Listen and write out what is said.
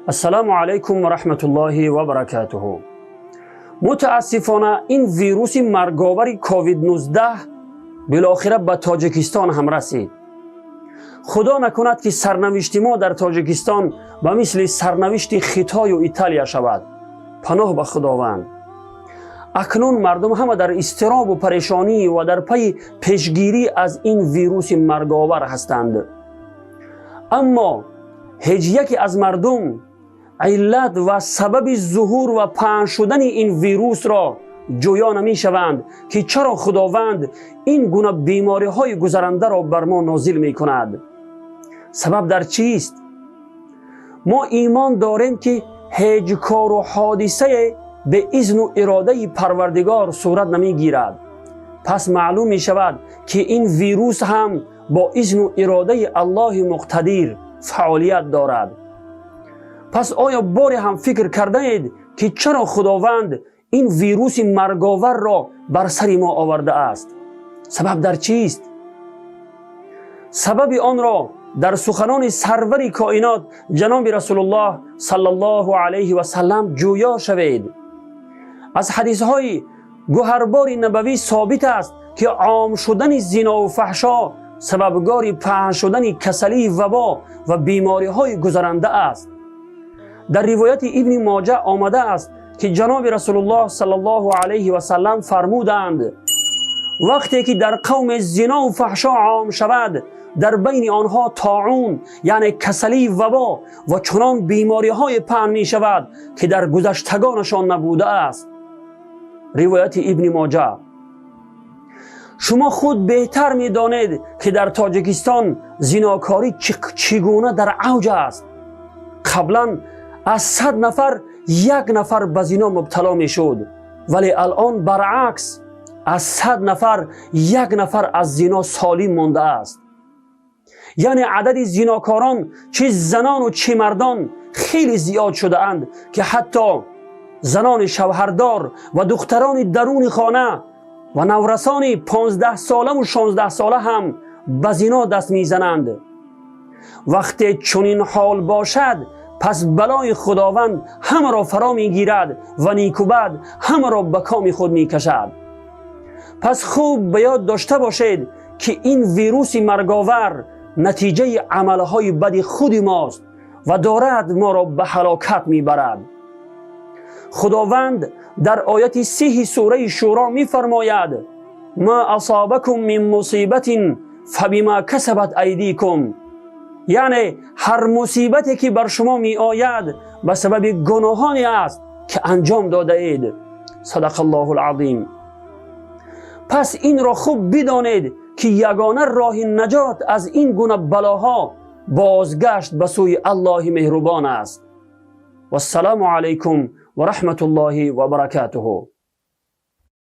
السلام علیکم و رحمت الله و برکاته. متاسفانه این ویروس مرگاور کووید 19 بالاخره به تاجیکستان هم رسید. خدا نکند که سرنوشت ما در تاجیکستان به مثل سرنوشت خیتای و ایتالیا شود. پناه به خداوند. اکنون مردم همه در اضطراب و پریشانی و در پی پیشگیری از این ویروس مرگاور هستند. اما هیچ یکی از مردم علت و سبب ظهور و پنهان شدن این ویروس را جویا نمی شوند که چرا خداوند این گونه بیماری های گذرنده را بر ما نازل می کند. سبب در چیست؟ ما ایمان داریم که هیچ کار و حادثه به اذن و اراده پروردگار صورت نمی گیرد. پس معلوم می شود که این ویروس هم با اذن و اراده الله مقتدر فعالیت دارد. پس آیا باری هم فکر کرده اید که چرا خداوند این ویروس مرگاور را بر سر ما آورده است؟ سبب در چیست؟ سبب آن را در سخنان سرور کائنات جناب رسول الله صلی الله علیه و سلم جویا شوید. از حدیث های گوهربار نبوی ثابت است که عام شدن زنا و فحشا سببگار پنهان شدن کسلی، وبا و بیماری های گذرنده است. در روایت ابن ماجه آمده است که جناب رسول الله صلی الله علیه و سلم فرمودند وقتی که در قوم زنا و فحشا عام شود، در بین آنها طاعون یعنی کسلی، وبا و چنان بیماری های پهن می شود که در گذشتگانشان نبوده است. روایت ابن ماجه. شما خود بهتر می دانید که در تاجیکستان زناکاری چگونه در اوج است. قبلا از 100 نفر 1 نفر به زنا مبتلا می شد، ولی الان برعکس از 100 نفر 1 نفر از زنا سالم مانده است. یعنی عدد زناکاران چه زنان و چه مردان خیلی زیاد شده اند که حتی زنان شوهردار و دختران درون خانه و نورسان 15 ساله و 16 ساله هم به زنا دست می زنند. وقتی چنین حال باشد، پس بلای خداوند همه را فرا می گیرد و نیک و بد همه را به کام خود می کشد. پس خوب به یاد داشته باشید که این ویروس مرگاور نتیجه عملهای بد خود ماست و دارد ما را به هلاکت می برد. خداوند در آیت 3 سوره شورا می فرماید ما اصابکم من مصیبت فبما کسبت ایدیکم، یعنی هر مصیبتی که بر شما می آید به سبب گناهانی است که انجام داده اید. صدق الله العظیم. پس این را خوب بدانید که یگانه راه نجات از این گونه بلاها بازگشت به سوی الله مهربان است. و السلام علیکم و رحمت الله و برکاته.